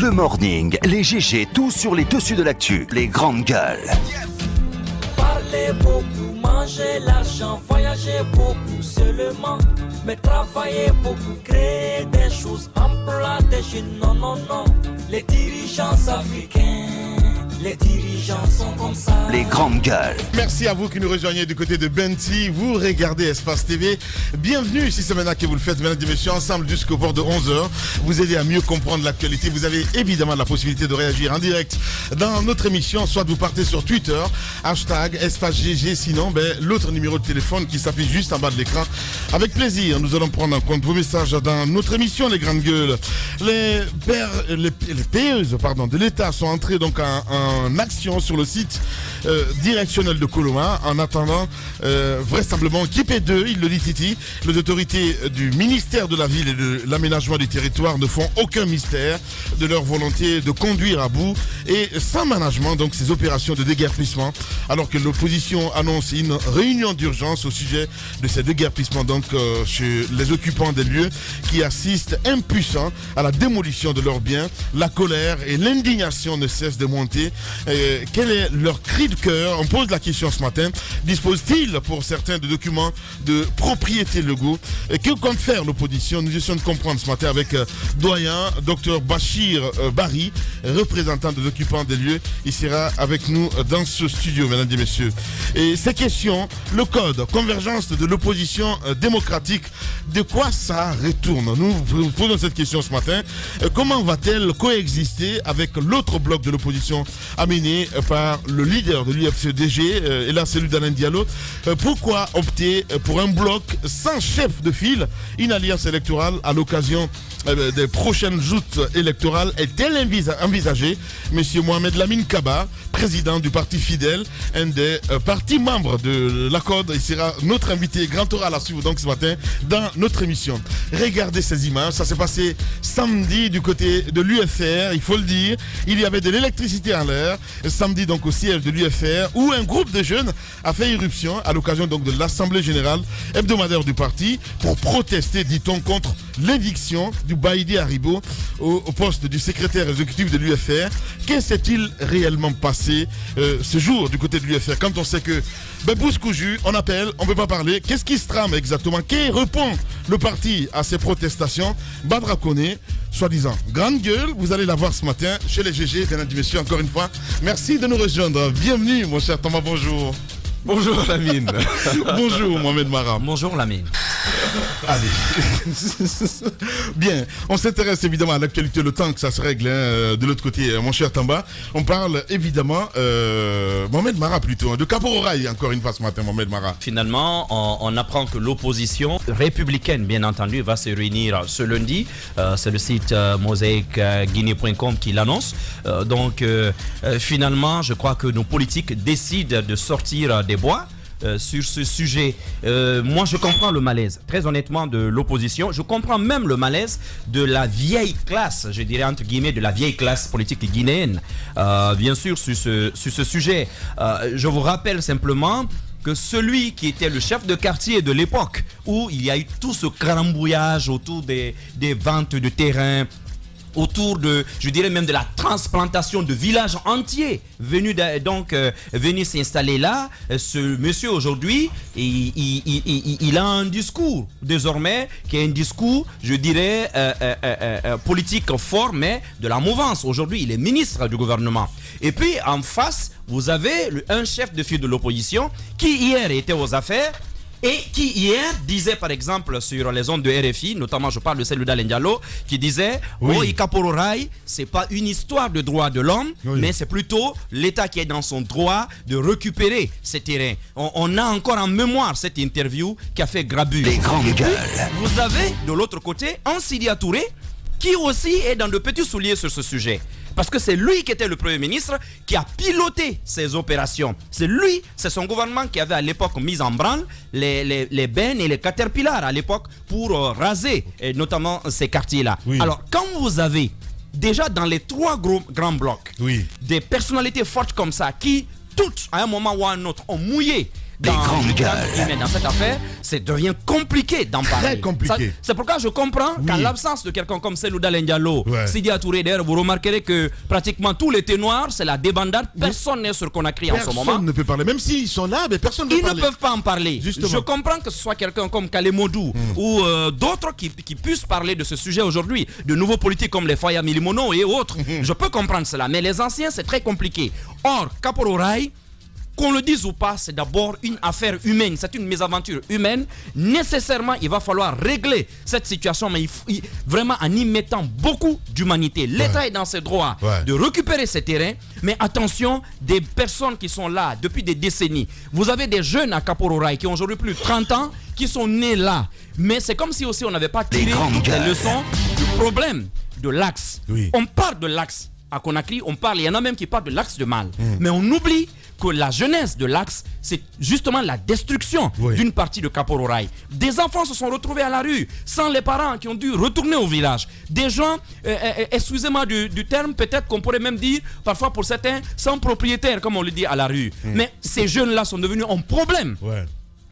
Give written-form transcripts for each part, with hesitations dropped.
Le morning, les GG, tout sur les dessus de l'actu. Les grandes gueules. Parler beaucoup, manger l'argent, voyager beaucoup seulement. Mais travailler beaucoup, créer des choses, emploi des jeunes, non, non, non. Les dirigeants africains, les dirigeants sont comme ça. Les grandes gueules. Merci à vous qui nous rejoignez du côté de Benti. Vous regardez Espace TV. Bienvenue si c'est maintenant que vous le faites, mesdames et messieurs, ensemble jusqu'au bord de 11h. Vous aider à mieux comprendre l'actualité. Vous avez évidemment la possibilité de réagir en direct dans notre émission. Soit vous partez sur Twitter, hashtag Espace GG. Sinon, l'autre numéro de téléphone qui s'affiche juste en bas de l'écran. Avec plaisir, nous allons prendre en compte vos messages dans notre émission, les grandes gueules. Les PEs de l'État sont entrés donc en action sur le site directionnel de Coloma en attendant vraisemblablement qui P2, il le dit Titi, les autorités du ministère de la Ville et de l'aménagement du territoire ne font aucun mystère de leur volonté de conduire à bout et sans management donc ces opérations de déguerpissement alors que l'opposition annonce une réunion d'urgence au sujet de ces déguerpissements donc chez les occupants des lieux qui assistent impuissants à la démolition de leurs biens. La colère et l'indignation ne cessent de monter. Quel est leur cri de cœur? On pose la question ce matin. Dispose-t-il pour certains de documents de propriété légaux? Que compte faire l'opposition? Nous essayons de comprendre ce matin avec doyen Dr Bachir Barry, représentant des occupants des lieux. Il sera avec nous dans ce studio, mesdames et messieurs. Et ces questions, le code, convergence de l'opposition démocratique, de quoi ça retourne? Nous vous posons cette question ce matin. Comment va-t-elle coexister avec l'autre bloc de l'opposition amené par le leader de l'UFC-DG, et là celui d'Alain Diallo? Pourquoi opter pour un bloc sans chef de file? Une alliance électorale à l'occasion des prochaines joutes électorales est-elle envisagée? Monsieur Mohamed Lamine Kaba, président du parti Fidèle, un des partis membres de l'ACODE, il sera notre invité grand oral à suivre donc ce matin dans notre émission. Regardez ces images, ça s'est passé samedi du côté de l'UFR, il faut le dire, il y avait de l'électricité en l'air, samedi donc au siège de l'UFR, où un groupe de jeunes a fait irruption à l'occasion donc de l'Assemblée Générale hebdomadaire du parti pour protester, dit-on, contre l'éviction du Baïdi Haribo au poste du secrétaire exécutif de l'UFR. Que s'est-il réellement passé ce jour du côté de l'UFR quand on sait que Bouskouju, on appelle, on ne peut pas parler? Qu'est-ce qui se trame exactement? Qui répond le parti à ces protestations? Badra Koné, soi-disant grande gueule, vous allez la voir ce matin chez les GG, mesdames et messieurs, encore une fois. Merci de nous rejoindre. Bienvenue, mon cher Thomas, bonjour. Bonjour Lamine. Bonjour Mohamed Mara. Bonjour Lamine. Allez. Bien, on s'intéresse évidemment à l'actualité, le temps que ça se règle de l'autre côté, mon cher Tamba. On parle évidemment, Mohamed Mara plutôt, de Caporal encore une fois ce matin, Mohamed Mara. Finalement, on apprend que l'opposition républicaine, bien entendu, va se réunir ce lundi. C'est le site mosaïqueguinée.com qui l'annonce. Donc, finalement, je crois que nos politiques décident de sortir des bois. Sur ce sujet, moi je comprends le malaise, très honnêtement, de l'opposition. Je comprends même le malaise de la vieille classe, je dirais entre guillemets, de la vieille classe politique guinéenne. Bien sûr, sur ce sujet, je vous rappelle simplement que celui qui était le chef de quartier de l'époque, où il y a eu tout ce carambouillage autour des ventes de terrain, autour de, je dirais même de la transplantation de villages entiers venus s'installer là. Ce monsieur aujourd'hui, il a un discours désormais qui est un discours, je dirais, politique fort, mais de la mouvance. Aujourd'hui, il est ministre du gouvernement. Et puis en face, vous avez un chef de file de l'opposition qui hier était aux affaires et qui hier disait par exemple sur les ondes de RFI, notamment je parle de celle d'Alain Diallo, qui disait oui. Ikaporaï, c'est pas une histoire de droit de l'homme, oui, mais c'est plutôt l'État qui est dans son droit de récupérer ces terrains. On a encore en mémoire cette interview qui a fait Grabu. Les grandes gueules. Vous avez de l'autre côté Ansidia Touré qui aussi est dans de petits souliers sur ce sujet. Parce que c'est lui qui était le Premier ministre qui a piloté ces opérations. C'est son gouvernement qui avait à l'époque mis en branle les bennes et les caterpillars à l'époque pour raser notamment ces quartiers-là. Oui. Alors quand vous avez déjà dans les trois grands blocs, oui, des personnalités fortes comme ça qui toutes à un moment ou à un autre ont mouillé dans cette affaire, ça devient compliqué d'en parler. Très compliqué. C'est pourquoi je comprends qu'en l'absence de quelqu'un comme Selouda Diallo, Sidia Touré, d'ailleurs, vous remarquerez que pratiquement tous les ténoirs, c'est la débandade. Personne n'est sur Conakry en ce moment. Personne ne peut parler. Même s'ils sont là, mais personne ne peut parler. Ils ne peuvent pas en parler. Justement. Je comprends que ce soit quelqu'un comme Kalemodou ou d'autres qui puissent parler de ce sujet aujourd'hui. De nouveaux politiques comme les Faya Milimono et autres. Je peux comprendre cela. Mais les anciens, c'est très compliqué. Or, Kapororaï, qu'on le dise ou pas, c'est d'abord une affaire humaine, c'est une mésaventure humaine. Nécessairement, il va falloir régler cette situation, mais vraiment en y mettant beaucoup d'humanité. L'État est dans ses droits de récupérer ces terrains, mais attention, des personnes qui sont là depuis des décennies. Vous avez des jeunes à Kapororaï qui ont aujourd'hui plus de 30 ans, qui sont nés là. Mais c'est comme si aussi on n'avait pas tiré toutes les leçons du problème de l'axe. On parle de l'axe à Conakry, il y en a même qui parlent de l'axe de Mal. Mais on oublie que la jeunesse de l'axe, c'est justement la destruction d'une partie de Kapororaï. Des enfants se sont retrouvés à la rue, sans les parents qui ont dû retourner au village. Des gens, excusez-moi du terme, peut-être qu'on pourrait même dire, parfois pour certains, sans propriétaire, comme on le dit à la rue. Mais ces jeunes-là sont devenus un problème.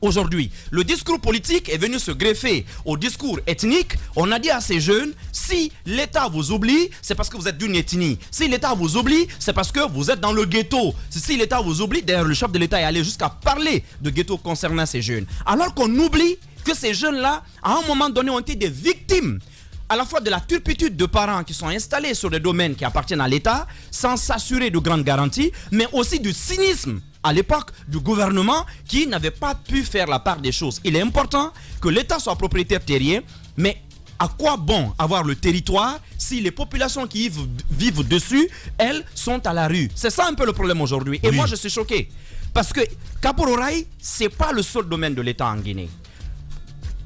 Aujourd'hui, le discours politique est venu se greffer au discours ethnique. On a dit à ces jeunes, si l'État vous oublie, c'est parce que vous êtes d'une ethnie. Si l'État vous oublie, c'est parce que vous êtes dans le ghetto. Si l'État vous oublie, d'ailleurs le chef de l'État est allé jusqu'à parler de ghetto concernant ces jeunes. Alors qu'on oublie que ces jeunes-là, à un moment donné, ont été des victimes à la fois de la turpitude de parents qui sont installés sur des domaines qui appartiennent à l'État, sans s'assurer de grandes garanties, mais aussi du cynisme à l'époque du gouvernement qui n'avait pas pu faire la part des choses. Il est important que l'État soit propriétaire terrien, mais à quoi bon avoir le territoire si les populations qui vivent dessus, elles, sont à la rue? C'est ça un peu le problème aujourd'hui. Et moi, je suis choqué. Parce que Kapororaï, ce n'est pas le seul domaine de l'État en Guinée.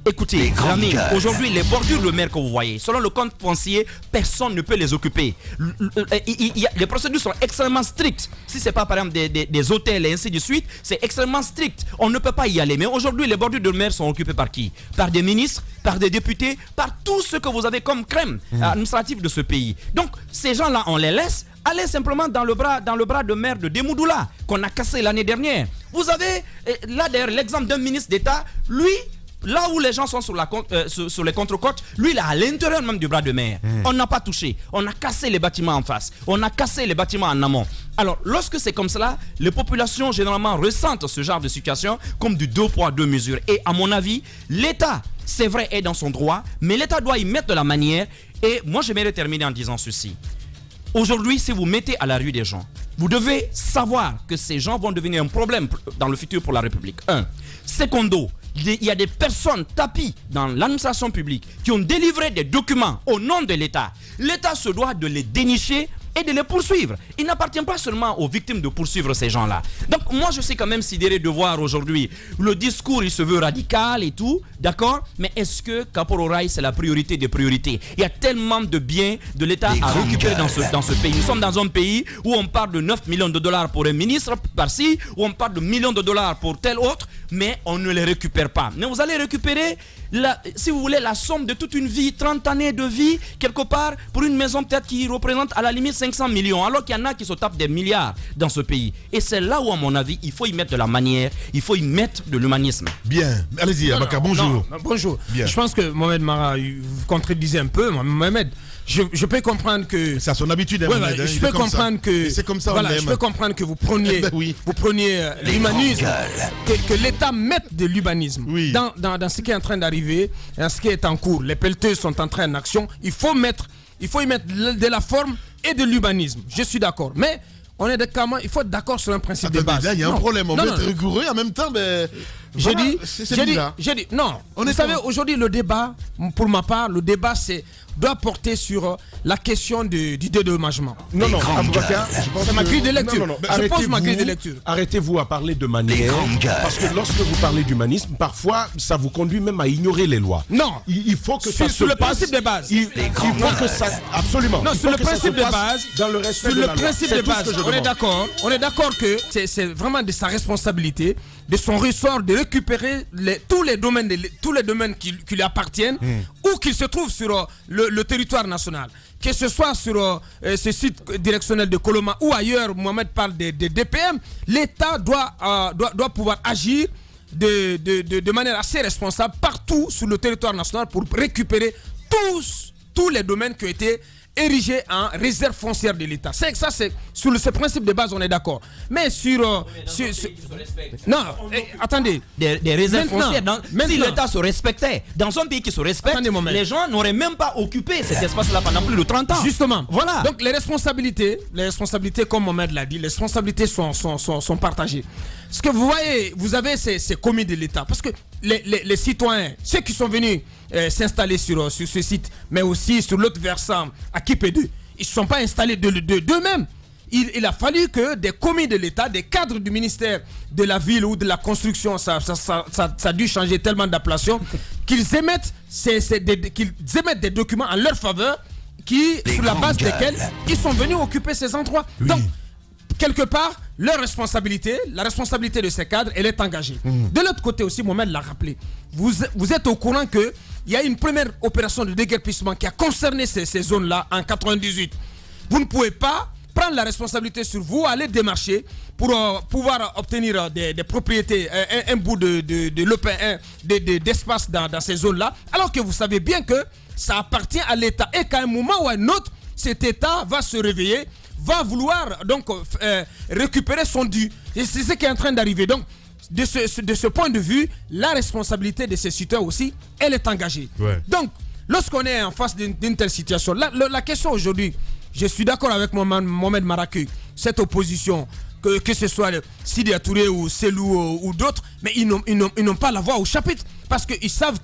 Écoutez, amis, aujourd'hui, les bordures de mer que vous voyez, selon le compte foncier, personne ne peut les occuper. Les procédures sont extrêmement strictes. Si ce n'est pas, par exemple, des hôtels et ainsi de suite, c'est extrêmement strict. On ne peut pas y aller. Mais aujourd'hui, les bordures de mer sont occupées par qui? Par des ministres, par des députés, par tout ce que vous avez comme crème administrative de ce pays. Donc, ces gens-là, on les laisse aller simplement dans le bras de mer de Demoudoula, qu'on a cassé l'année dernière. Vous avez, là d'ailleurs, l'exemple d'un ministre d'État, lui, là où les gens sont sur les contre-côtes, lui, il est à l'intérieur même du bras de mer. On n'a pas touché. On a cassé les bâtiments en face. On a cassé les bâtiments en amont. Alors, lorsque c'est comme cela, les populations, généralement, ressentent ce genre de situation comme du 2 poids 2 mesures. Et à mon avis, l'État, c'est vrai, est dans son droit, mais l'État doit y mettre de la manière. Et moi, j'aimerais terminer en disant ceci. Aujourd'hui, si vous mettez à la rue des gens, vous devez savoir que ces gens vont devenir un problème dans le futur pour la République. Secondo, il y a des personnes tapies dans l'administration publique qui ont délivré des documents au nom de l'État. L'État se doit de les dénicher et de les poursuivre. Il n'appartient pas seulement aux victimes de poursuivre ces gens-là. Donc moi je suis quand même sidéré de voir aujourd'hui le discours, il se veut radical et tout, d'accord? Mais est-ce que Kapororaï c'est la priorité des priorités? Il y a tellement de biens de l'État à récupérer dans ce pays. Nous sommes dans un pays où on parle de 9 millions de dollars pour un ministre par-ci, où on parle de millions de dollars pour tel autre, mais on ne les récupère pas. Mais vous allez récupérer, si vous voulez, la somme de toute une vie, 30 années de vie, quelque part, pour une maison peut-être qui représente à la limite 500 millions, alors qu'il y en a qui se tapent des milliards dans ce pays. Et c'est là où, à mon avis, il faut y mettre de la manière, il faut y mettre de l'humanisme. Bien, allez-y, Abaka, bonjour. Non, bonjour. Bien. Je pense que Mohamed Mara, vous contredisez un peu. Mohamed, je peux comprendre que... C'est à son habitude, hein, Mohamed, je peux comprendre que... C'est comme ça, voilà, je peux comprendre que vous preniez, vous preniez l'humanisme, que l'État mette de l'humanisme dans ce qui est en train d'arriver, dans ce qui est en cours. Les pelleteuses sont en train d'action. Il faut y mettre de la forme et de l'humanisme. Je suis d'accord. Mais on est d'accord, il faut être d'accord sur un principe de base. Là, il y a un problème. On veut être rigoureux en même temps, mais... J'ai dit, non. Vous savez, aujourd'hui, le débat, pour ma part, le débat doit porter sur la question du dédommagement. Non, Aboubacar, c'est ma grille de lecture. Je pense ma grille de lecture. Arrêtez-vous à parler de manière, parce que lorsque vous parlez d'humanisme, parfois, ça vous conduit même à ignorer les lois. Non. Il faut que ça sur le principe de base. Il faut que ça... Absolument. Non, sur le principe de base. Dans le respect de la loi. Sur le principe de base, on est d'accord que c'est vraiment de sa responsabilité, de son ressort, de récupérer tous les domaines qui lui appartiennent ou qui se trouvent sur le territoire national. que ce soit sur ce site directionnel de Coloma ou ailleurs, Mohamed parle des DPM, l'État doit pouvoir agir de manière assez responsable partout sur le territoire national pour récupérer tous les domaines qui ont été érigés en réserve foncière de l'État. C'est sur ce principe de base, on est d'accord. Mais non, attendez. Des réserves foncières. Si l'État se respectait, dans un pays qui se respecte, les gens n'auraient même pas occupé cet espace-là pendant plus de 30 ans. Justement. Voilà. Donc les responsabilités, comme Mohamed l'a dit, les responsabilités sont partagées. Ce que vous voyez, vous avez ces commis de l'État. Parce que les citoyens, ceux qui sont venus s'installer sur ce site, mais aussi sur l'autre versant, à Kipédu, ils ne se sont pas installés d'eux-mêmes. Il a fallu que des commis de l'État, des cadres du ministère de la ville ou de la construction, ça a dû changer tellement d'appellation, qu'ils émettent des documents en leur faveur sur la base desquels ils sont venus occuper ces endroits. Oui. Donc, quelque part, leur responsabilité, la responsabilité de ces cadres, elle est engagée. De l'autre côté aussi, Mohamed l'a rappelé, vous êtes au courant qu'il y a une première opération de déguerpissement qui a concerné ces zones-là en 98. Vous ne pouvez pas prendre la responsabilité sur vous, aller démarcher pour pouvoir obtenir des propriétés, un bout de lopin, d'espace dans ces zones-là, alors que vous savez bien que ça appartient à l'État et qu'à un moment ou à un autre, cet État va se réveiller, va vouloir donc récupérer son dû. Et c'est ce qui est en train d'arriver. Donc, de ce point de vue, la responsabilité de ces citoyens aussi, elle est engagée. Ouais. Donc, lorsqu'on est en face d'une telle situation, la question aujourd'hui, je suis d'accord avec Mohamed Maraké, cette opposition, que ce soit Sidi Touré ou Selou ou d'autres, mais ils n'ont pas la voix au chapitre. Parce qu'ils savent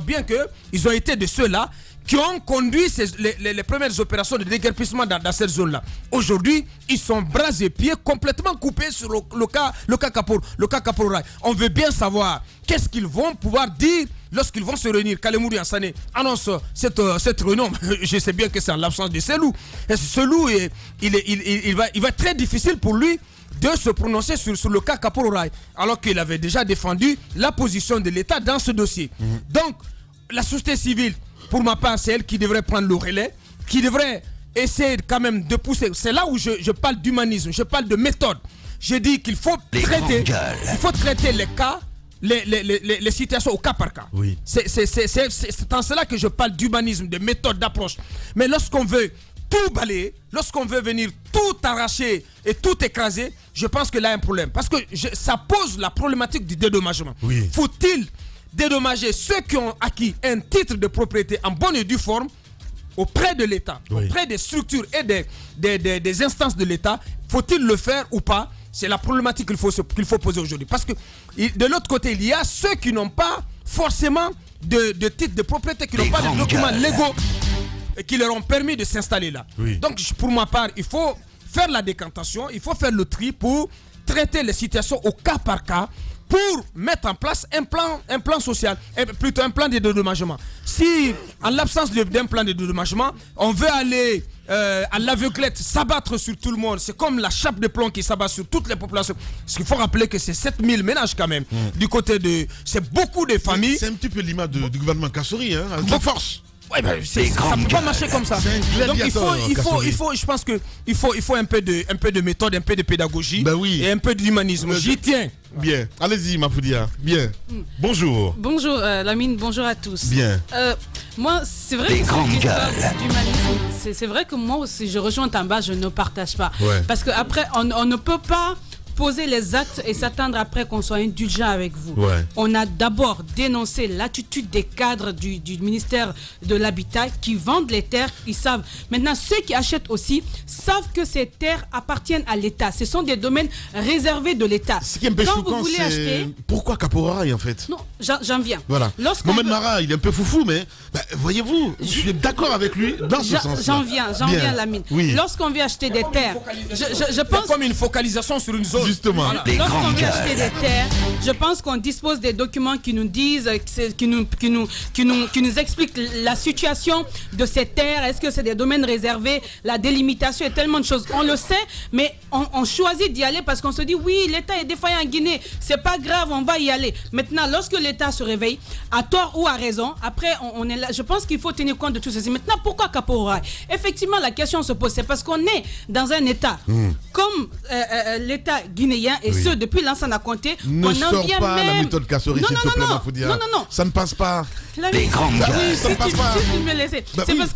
bien qu'ils ont été de ceux-là qui ont conduit les premières opérations de déguerpissement dans cette zone-là. Aujourd'hui, ils sont bras et pieds complètement coupés sur le cas Kaporal. On veut bien savoir qu'est-ce qu'ils vont pouvoir dire lorsqu'ils vont se réunir. Kalemouri Ansane annonce cette réunion. Je sais bien que c'est en l'absence de Selou. Et Selou, il va être très difficile pour lui de se prononcer sur le cas Kaporal, alors qu'il avait déjà défendu la position de l'État dans ce dossier. Donc, la société civile, pour ma part, c'est elle qui devrait prendre le relais, qui devrait essayer quand même de pousser. C'est là où je parle d'humanisme, je parle de méthode. Je dis qu'il faut traiter les cas, les situations au cas par cas. Oui. C'est en cela que je parle d'humanisme, de méthode, d'approche. Mais lorsqu'on veut tout balayer, lorsqu'on veut venir tout arracher et tout écraser, je pense que là il y a un problème. Parce que ça pose la problématique du dédommagement. Oui. Faut-il dédommager ceux qui ont acquis un titre de propriété en bonne et due forme auprès de l'État, auprès des structures et des instances de l'État? Faut-il le faire ou pas? C'est la problématique qu'il faut poser aujourd'hui. Parce que de l'autre côté, il y a ceux qui n'ont pas forcément de titre de propriété, qui n'ont pas de documents légaux et qui leur ont permis de s'installer là. Oui. Donc pour ma part, il faut faire la décantation, il faut faire le tri pour traiter les situations au cas par cas, pour mettre en place un plan social, plutôt un plan de dédommagement. Si, en l'absence d'un plan de dédommagement, on veut aller à l'aveuglette, s'abattre sur tout le monde, c'est comme la chape de plomb qui s'abat sur toutes les populations. Parce qu'il faut rappeler que c'est 7000 ménages quand même. Du côté de... C'est beaucoup de familles. C'est un petit peu l'image du gouvernement Kassori, hein, de force. Ouais, ben, ça ne peut pas marcher comme ça. Donc je pense qu'il faut un peu de méthode, un peu de pédagogie, et un peu d'humanisme. J'y tiens. Bien. Allez-y, Mafoudia. Bien. Bonjour. Bonjour, Lamine. Bonjour à tous. Bien. Moi, c'est vrai que d'humanisme. C'est vrai que moi aussi, je rejoins Tamba, je ne partage pas. Ouais. Parce qu'après, on ne peut pas poser les actes et s'attendre après qu'on soit indulgent avec vous. Ouais. On a d'abord dénoncé l'attitude des cadres du ministère de l'Habitat qui vendent les terres, ils savent. Maintenant, ceux qui achètent aussi savent que ces terres appartiennent à l'État. Ce sont des domaines réservés de l'État. Ce qui est un peu choquant, c'est pourquoi Kaporal en fait? Non, j'en viens. Voilà. Mohamed Mara, il est un peu foufou, mais voyez-vous, je suis d'accord avec lui dans ce sens. J'en viens, Lamine. Oui. Lorsqu'on veut acheter des terres, je pense... comme une focalisation sur une zone. Justement. Voilà. Lorsqu'on veut acheter des terres, Je pense qu'on dispose des documents qui nous disent, qui nous expliquent la situation de ces terres. Est-ce que c'est des domaines réservés? La délimitation et tellement de choses. On le sait, mais on choisit d'y aller parce qu'on se dit oui, l'État est défaillant en Guinée. C'est pas grave, on va y aller. Maintenant, lorsque l'État se réveille, à tort ou à raison, après on est là. Je pense qu'il faut tenir compte de tout ceci. Maintenant, pourquoi Kapo-Ora? Effectivement, la question se pose. C'est parce qu'on est dans un État comme l'État guinéen et ce depuis Lansana Conté. Ne sors pas la méthode Kassori, s'il te plaît, Mafoudia. Non. Ça ne passe pas. Les grandes gars. Oui, ça ne passe pas.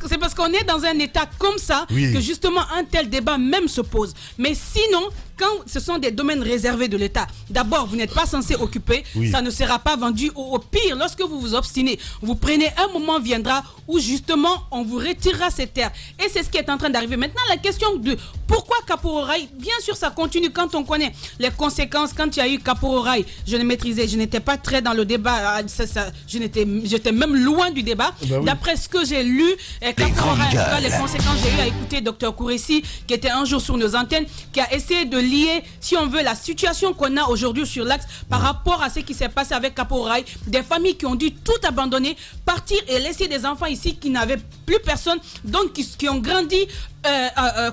C'est parce qu'on est dans un État comme ça que justement un tel débat même se pose. Mais sinon, quand ce sont des domaines réservés de l'État, d'abord, vous n'êtes pas censé occuper, ça ne sera pas vendu. Au pire, lorsque vous vous obstinez, vous prenez, un moment viendra où justement on vous retirera ces terres. Et c'est ce qui est en train d'arriver. Maintenant, la question de pourquoi Kapo-Ora, bien sûr, ça continue quand on connaît les conséquences. Quand il y a eu Kapo-Ora, je ne maîtrisais, je n'étais pas très dans le débat, j'étais même loin du débat. D'après ce que j'ai lu, Kapo-Ora, les conséquences, j'ai eu à écouter Dr Kouressi, qui était un jour sur nos antennes, qui a essayé de lier, si on veut, la situation qu'on a aujourd'hui sur l'axe par rapport à ce qui s'est passé avec Kapo-Ora, des familles qui ont dû tout abandonner, partir et laisser des enfants ici qui n'avaient plus personne, donc qui ont grandi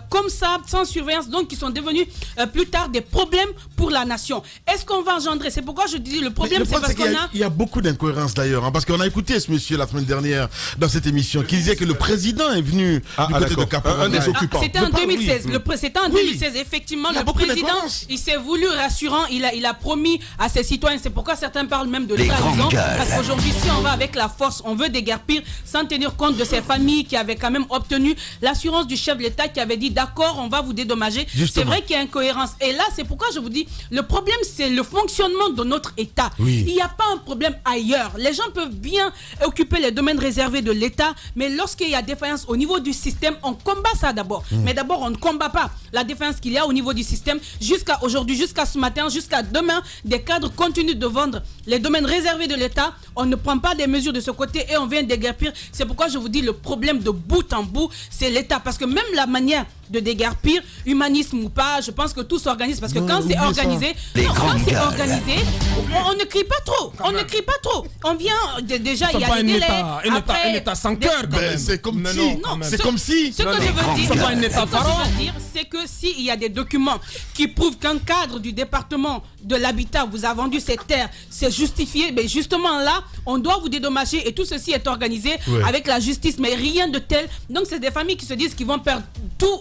comme ça, sans surveillance, donc qui sont devenus plus tard des problèmes pour la nation. Est-ce qu'on va engendrer? C'est pourquoi je dis le problème, c'est parce qu'on a... Il y a beaucoup d'incohérences d'ailleurs, parce qu'on a écouté ce monsieur la semaine dernière dans cette émission qui disait que le président est venu du côté de Kapo-Ora. Un des occupants. C'était en 2016. C'était en 2016, effectivement. Le président, il s'est voulu rassurant, il a promis à ses citoyens. C'est pourquoi certains parlent même de trahison. Parce qu'aujourd'hui, si on va avec la force, on veut déguerpir sans tenir compte de ces familles qui avaient quand même obtenu l'assurance du chef de l'État qui avait dit d'accord, on va vous dédommager. C'est vrai qu'il y a incohérence. Et là, c'est pourquoi je vous dis, le problème, c'est le fonctionnement de notre État. Il n'y a pas un problème ailleurs. Les gens peuvent bien occuper les domaines réservés de l'État, mais lorsqu'il y a défaillance au niveau du système, on combat ça d'abord. Mais d'abord, on ne combat pas la défaillance qu'il y a au niveau du système. Jusqu'à aujourd'hui, jusqu'à ce matin, jusqu'à demain, des cadres continuent de vendre les domaines réservés de l'État. On ne prend pas des mesures de ce côté et on vient déguerpir. C'est pourquoi je vous dis, le problème de bout en bout, c'est l'État. Parce que même la manière de déguerpir, humanisme ou pas, je pense que tout s'organise. Parce que quand c'est organisé, on ne crie pas trop. On ne crie pas trop. On vient déjà, il y a des délais. Un État sans cœur, quand même. C'est comme si. C'est comme si. Ce que je veux dire, c'est que s'il y a des documents qui prouvent qu'un cadre du département de l'habitat vous a vendu ces terres, c'est justifié, mais justement là, on doit vous dédommager et tout ceci est organisé avec la justice, mais rien de tel. Donc c'est des familles qui se disent qu'ils vont perdre tout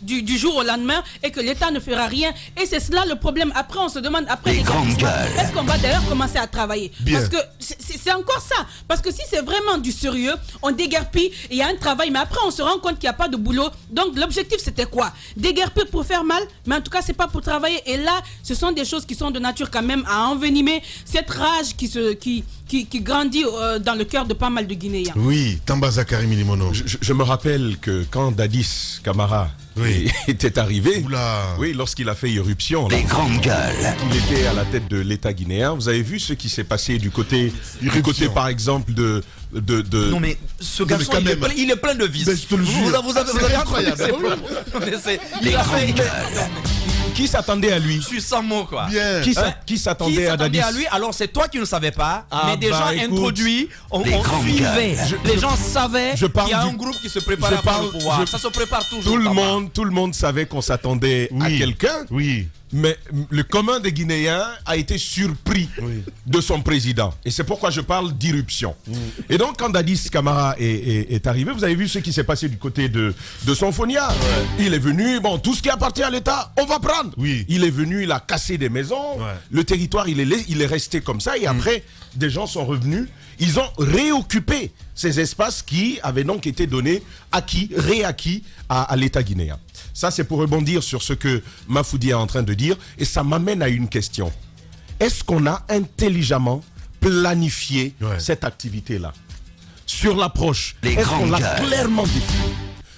du jour au lendemain et que l'État ne fera rien. Et c'est cela le problème. Après, on se demande, après est-ce qu'on va d'ailleurs commencer à travailler? Parce que c'est encore ça. Parce que si c'est vraiment du sérieux, on déguerpit, il y a un travail, mais après on se rend compte qu'il n'y a pas de boulot. Donc l'objectif c'était quoi? Déguerpir pour faire mal, mais en tout cas c'est pas pour travailler. Et là, ce sont des choses qui sont de nature quand même à envenimer cette rage qui grandit dans le cœur de pas mal de Guinéens. Oui, Tamba Zakari Milimono. Je me rappelle que quand Dadis Camara était arrivé, lorsqu'il a fait irruption, il était à la tête de l'État guinéen. Vous avez vu ce qui s'est passé du côté par exemple de... Non mais ce garçon, il est plein de vices. Je te le jure. Vous avez incroyable. Qui s'attendait à lui? Je suis sans mots, quoi. Qui s'attendait à Dadis? Alors c'est toi qui ne savais pas, mais déjà introduit, on suivait. Les gens savaient qu'il y a un groupe qui se préparait pour le pouvoir. Ça se prépare toujours. Tout le monde savait qu'on s'attendait à quelqu'un. Oui. Mais le commun des Guinéens a été surpris de son président. Et c'est pourquoi je parle d'irruption. Et donc, quand Dadis Camara est arrivé, vous avez vu ce qui s'est passé du côté de Sonfonia. Il est venu, tout ce qui appartient à l'État, on va prendre. Il est venu, il a cassé des maisons. Le territoire, il est resté comme ça. Et après, des gens sont revenus. Ils ont réoccupé ces espaces qui avaient donc été donnés, réacquis à l'État guinéen. Ça, c'est pour rebondir sur ce que Mafoudi est en train de dire. Et ça m'amène à une question. Est-ce qu'on a intelligemment planifié cette activité-là? Sur l'approche, est-ce qu'on l'a clairement défini?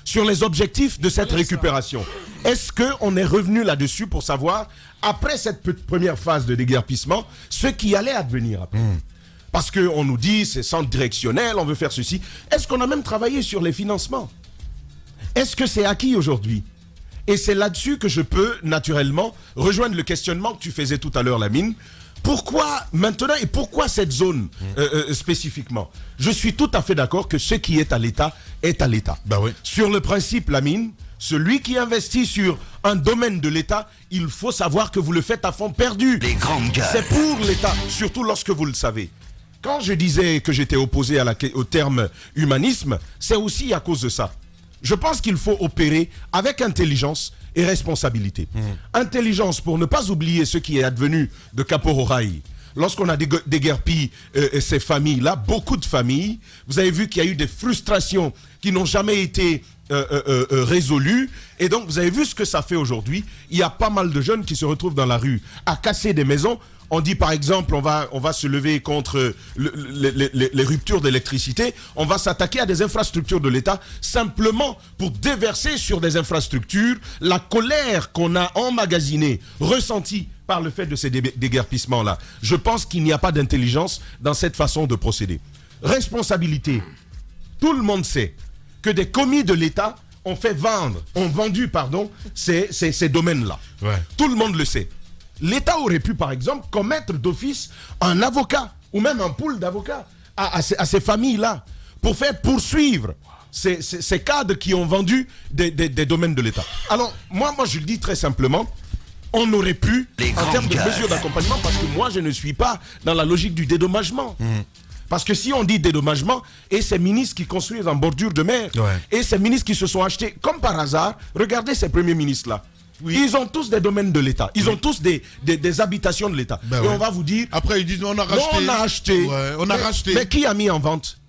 Sur les objectifs de cette récupération, est-ce qu'on est revenu là-dessus pour savoir, après cette première phase de déguerpissement, ce qui allait advenir après? Parce qu'on nous dit, c'est centre directionnel, on veut faire ceci. Est-ce qu'on a même travaillé sur les financements? Est-ce que c'est acquis aujourd'hui? Et c'est là-dessus que je peux naturellement rejoindre le questionnement que tu faisais tout à l'heure, Lamine, Pourquoi maintenant et pourquoi cette zone spécifiquement? Je suis tout à fait d'accord que ce qui est à l'État est à l'État. Bah oui. Sur le principe, Lamine, celui qui investit sur un domaine de l'État, il faut savoir que vous le faites à fond perdu. Les grandes gueules. C'est pour l'État, surtout lorsque vous le savez. Quand je disais que j'étais opposé au terme humanisme, c'est aussi à cause de ça. Je pense qu'il faut opérer avec intelligence et responsabilité. Intelligence pour ne pas oublier ce qui est advenu de Kapororaï. Lorsqu'on a déguerpi ces familles-là, beaucoup de familles, vous avez vu qu'il y a eu des frustrations qui n'ont jamais été résolues. Et donc, vous avez vu ce que ça fait aujourd'hui. Il y a pas mal de jeunes qui se retrouvent dans la rue à casser des maisons. On dit par exemple, on va se lever contre les ruptures d'électricité. On va s'attaquer à des infrastructures de l'État simplement pour déverser sur des infrastructures la colère qu'on a emmagasinée, ressentie par le fait de ces déguerpissements-là. Je pense qu'il n'y a pas d'intelligence dans cette façon de procéder. Responsabilité. Tout le monde sait que des commis de l'État ont vendu ces domaines-là. Ouais. Tout le monde le sait. L'État aurait pu, par exemple, commettre d'office un avocat ou même un pool d'avocats à ces familles-là pour faire poursuivre ces cadres qui ont vendu des domaines de l'État. Alors, moi, je le dis très simplement, on aurait pu, en termes de mesures d'accompagnement, parce que moi, je ne suis pas dans la logique du dédommagement. Parce que si on dit dédommagement, et ces ministres qui construisent en bordure de mer, et ces ministres qui se sont achetés, comme par hasard, regardez ces premiers ministres-là. Oui. Ils ont tous des domaines de l'État. Ils ont tous des habitations de l'État. Et on va vous dire... Après, ils disent, on a racheté. On a acheté. Ouais, on a racheté. Mais qui a mis en vente?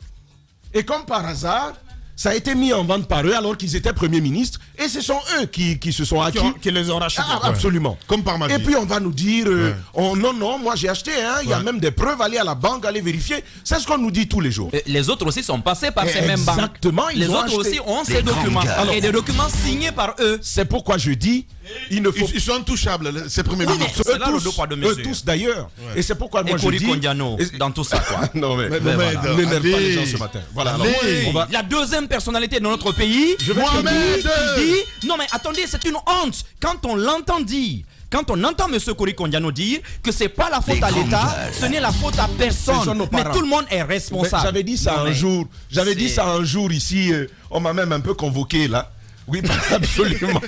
Et comme par hasard, ça a été mis en vente par eux alors qu'ils étaient premiers ministres. Et ce sont eux qui se sont acquis. Qui les ont rachetés. Absolument. Comme par magie. Et puis on va nous dire, non, moi j'ai acheté. Il y a même des preuves, allez à la banque, allez vérifier. C'est ce qu'on nous dit tous les jours. Les autres aussi sont passés par ces mêmes banques. Exactement. Les autres aussi ont ces documents. Et des documents signés par eux. C'est pourquoi je dis, ils sont intouchables, ces premiers ministres. Eux tous d'ailleurs. Et c'est pourquoi moi je dis... dans tout ça, quoi. Non mais n'énerve pas les gens ce matin. Voilà. La deuxième personnalité de notre pays, non mais attendez, c'est une honte. Quand on l'entend dire, quand on entend M. Kori Kondiano dire que c'est pas la faute à l'État, ce n'est la faute à personne, mais tout le monde est responsable. J'avais dit ça un jour ici, on m'a même un peu convoqué là. Oui, absolument.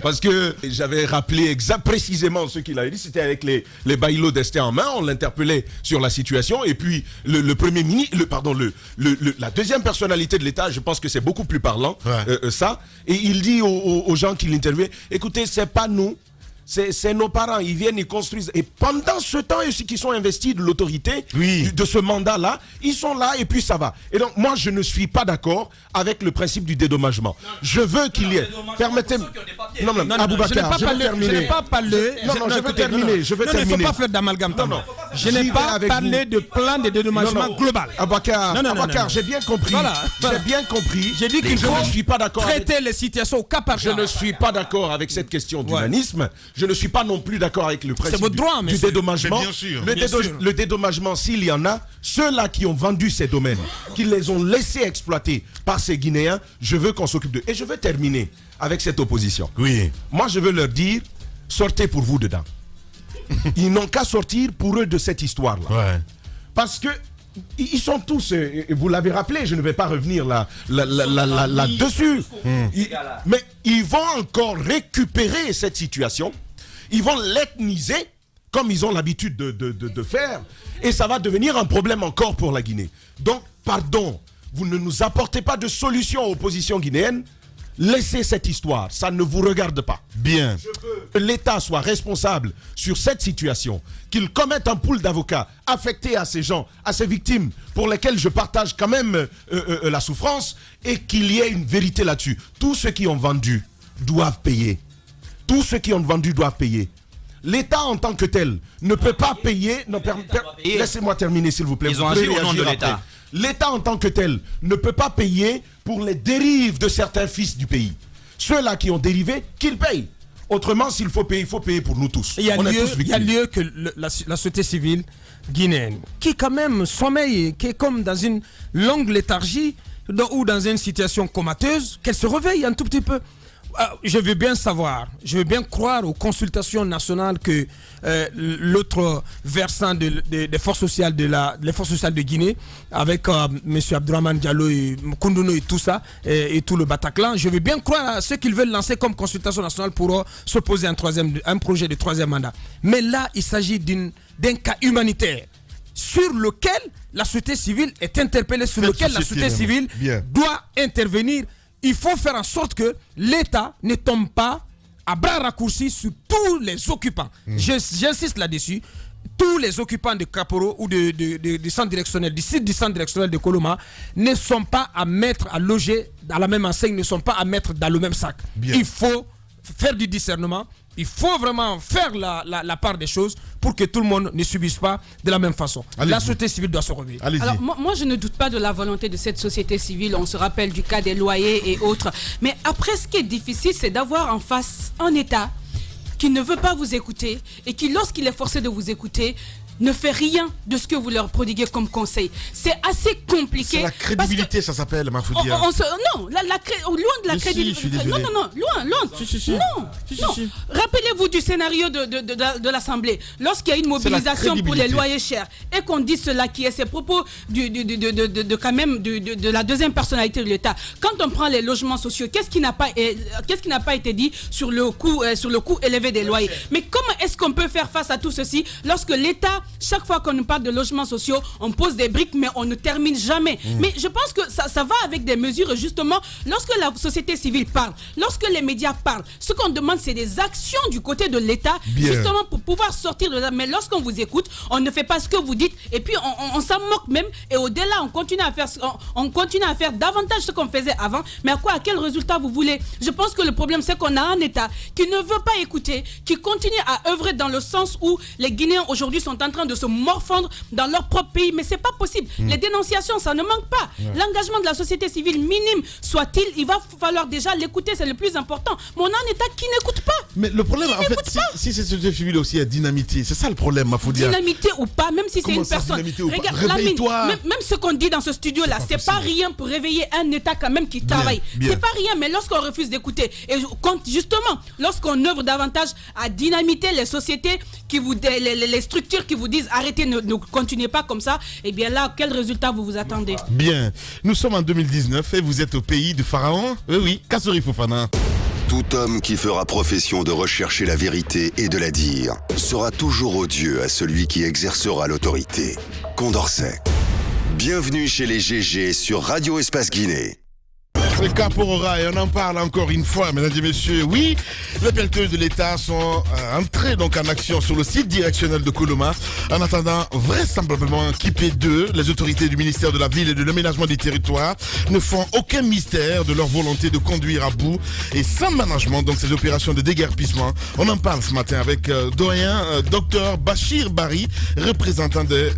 Parce que j'avais rappelé précisément ce qu'il avait dit. C'était avec les baïlots d'Esther en main. On l'interpellait sur la situation. Et puis, le premier ministre, la deuxième personnalité de l'État, je pense que c'est beaucoup plus parlant, ça. Et il dit aux gens qui l'interviewaient, écoutez, c'est pas nous. C'est nos parents, ils viennent, ils construisent. Et pendant ce temps, ceux qui sont investis de l'autorité, de ce mandat-là, ils sont là et puis ça va. Et donc, moi, je ne suis pas d'accord avec le principe du dédommagement. Je veux qu'il y ait... Permettez-moi... Non, Aboubacar, je n'ai pas parlé... Je veux terminer. Il ne faut pas faire d'amalgame. Je n'ai pas parlé de plan de dédommagement global. Aboubacar, j'ai bien compris. J'ai bien compris. J'ai dit qu'il faut traiter les situations au cas par cas. Je ne suis pas d'accord avec cette question d'humanisme. Je ne suis pas non plus d'accord avec le principe du dédommagement. Le dédommagement, s'il y en a, ceux-là qui ont vendu ces domaines, qui les ont laissés exploiter par ces Guinéens, je veux qu'on s'occupe d'eux. Et je veux terminer avec cette opposition. Oui. Moi, je veux leur dire, sortez pour vous dedans. Ils n'ont qu'à sortir pour eux de cette histoire-là. Ouais. Parce que ils sont tous, et vous l'avez rappelé, je ne vais pas revenir là-dessus. Mais ils vont encore récupérer cette situation. Ils vont l'ethniser, comme ils ont l'habitude de faire. Et ça va devenir un problème encore pour la Guinée. Donc, pardon, vous ne nous apportez pas de solution aux oppositions guinéennes. Laissez cette histoire, ça ne vous regarde pas. Bien. Je veux que l'État soit responsable sur cette situation, qu'il commette un pool d'avocats affectés à ces gens, à ces victimes, pour lesquelles je partage quand même la souffrance, et qu'il y ait une vérité là-dessus. Tous ceux qui ont vendu doivent payer. Tous ceux qui ont vendu doivent payer. L'État en tant que tel ne peut pas payer... Laissez-moi terminer s'il vous plaît. Ils ont agi au nom de l'État. L'État en tant que tel ne peut pas payer pour les dérives de certains fils du pays. Ceux-là qui ont dérivé, qu'ils payent. Autrement, s'il faut payer pour nous tous. Il y a lieu que la société civile guinéenne, qui quand même sommeille, qui est comme dans une longue léthargie ou dans une situation comateuse, qu'elle se réveille un tout petit peu. Je veux bien savoir, je veux bien croire aux consultations nationales que l'autre versant des forces sociales les forces sociales de Guinée, avec M. Abdourahmane Diallo et Koundouno et tout ça, et tout le Bataclan, je veux bien croire à ceux qu'ils veulent lancer comme consultation nationale pour s'opposer à un projet de 3e mandat. Mais là, il s'agit d'un cas humanitaire sur lequel la société civile est interpellée, sur lequel la société civile doit intervenir. Il faut faire en sorte que l'État ne tombe pas à bras raccourcis sur tous les occupants. J'insiste là-dessus. Tous les occupants de Kaporo ou du centre directionnel, du site du centre directionnel de Koloma ne sont pas à mettre, à loger dans la même enseigne, ne sont pas à mettre dans le même sac. Il faut faire du discernement. Il faut vraiment faire la part des choses pour que tout le monde ne subisse pas de la même façon. La société civile doit se réveiller. Alors, moi, je ne doute pas de la volonté de cette société civile. On se rappelle du cas des loyers et autres. Mais après, ce qui est difficile, c'est d'avoir en face un État qui ne veut pas vous écouter et qui, lorsqu'il est forcé de vous écouter, ne fait rien de ce que vous leur prodiguez comme conseil. C'est assez compliqué. C'est la crédibilité, ça s'appelle, Mafoudia. Non, loin de la crédibilité. Non, loin. Non. Rappelez-vous du scénario de l'Assemblée. Lorsqu'il y a une mobilisation pour les loyers chers et qu'on dit cela qui est ces propos de la deuxième personnalité de l'État. Quand on prend les logements sociaux, qu'est-ce qui n'a pas été dit sur le coût élevé des loyers? Mais comment est-ce qu'on peut faire face à tout ceci lorsque l'État, chaque fois qu'on nous parle de logements sociaux, on pose des briques mais on ne termine jamais. Mais je pense que ça va avec des mesures. Justement, lorsque la société civile parle, lorsque les médias parlent, ce qu'on demande, c'est des actions du côté de l'État, justement pour pouvoir sortir de là. Mais lorsqu'on vous écoute, on ne fait pas ce que vous dites et puis on s'en moque même, et au-delà on continue à faire davantage ce qu'on faisait avant. Mais à quel résultat vous voulez? Je pense que le problème, c'est qu'on a un État qui ne veut pas écouter, qui continue à œuvrer dans le sens où les Guinéens aujourd'hui sont en train de se morfondre dans leur propre pays. Mais c'est pas possible. Les dénonciations, ça ne manque pas. L'engagement de la société civile, minime soit-il, il va falloir déjà l'écouter, c'est le plus important. Mais on a un État qui n'écoute pas. Mais le problème, en fait, si cette société civile aussi est dynamitée, c'est ça le problème, Mafoudia. Dynamité ou pas, même si c'est une personne. Regarde, Lamine, même ce qu'on dit dans ce studio-là, c'est pas rien pour réveiller un État quand même qui travaille. C'est pas rien, mais lorsqu'on refuse d'écouter, et justement, lorsqu'on œuvre davantage à dynamiter les sociétés, les structures qui vous disent arrêtez, ne continuez pas comme ça, et bien là, quel résultat vous attendez? Bien, nous sommes en 2019 et vous êtes au pays du pharaon. Oui, Kassori Fofana. Tout homme qui fera profession de rechercher la vérité et de la dire sera toujours odieux à celui qui exercera l'autorité. Condorcet. Bienvenue chez les GG sur Radio Espace Guinée. C'est Caporora et on en parle encore une fois, mesdames et messieurs. Oui, les pelleteuses de l'État sont entrés donc en action sur le site directionnel de Koloma. En attendant, vraisemblablement équipés d'eux, les autorités du ministère de la Ville et de l'Aménagement des Territoires ne font aucun mystère de leur volonté de conduire à bout et sans management donc ces opérations de déguerpissement. On en parle ce matin avec Dr Bachir Bari, représentant des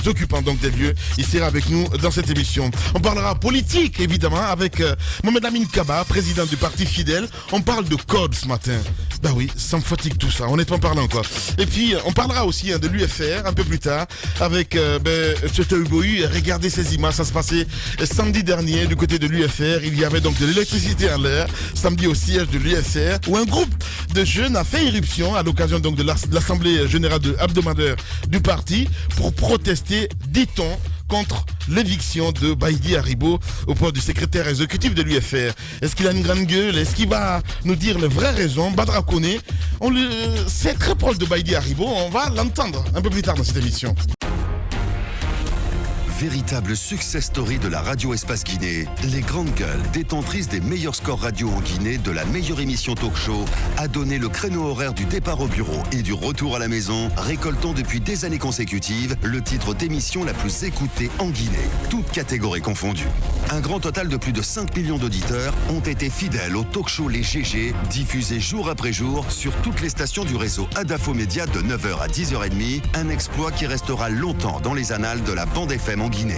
occupants donc des lieux. Il sera avec nous dans cette émission. On parlera politique évidemment avec Mohamed Amin Kaba, président du parti Fidèle. On parle de code ce matin. Ben oui, ça me fatigue tout ça, honnêtement parlant quoi. Et puis on parlera aussi de l'UFR un peu plus tard avec Tchete Ubohu. Regardez ces images, ça se passait samedi dernier du côté de l'UFR. Il y avait donc de l'électricité en l'air, samedi au siège de l'UFR, où un groupe de jeunes a fait irruption à l'occasion donc de l'Assemblée générale hebdomadaire du parti pour protester, dit-on, contre l'éviction de Baïdi Haribo au poste du secrétaire exécutif de l'UFR. Est-ce qu'il a une grande gueule? Est-ce qu'il va nous dire les vraies raisons? Badra Koné, c'est très proche de Baïdi Haribo, on va l'entendre un peu plus tard dans cette émission. Véritable success story de la radio Espace Guinée, les grandes gueules, détentrices des meilleurs scores radio en Guinée, de la meilleure émission talk show, a donné le créneau horaire du départ au bureau et du retour à la maison, récoltant depuis des années consécutives le titre d'émission la plus écoutée en Guinée, toutes catégories confondues. Un grand total de plus de 5 millions d'auditeurs ont été fidèles au talk show Les GG, diffusé jour après jour sur toutes les stations du réseau Adafo Média de 9h à 10h30, un exploit qui restera longtemps dans les annales de la bande FM en Guinée.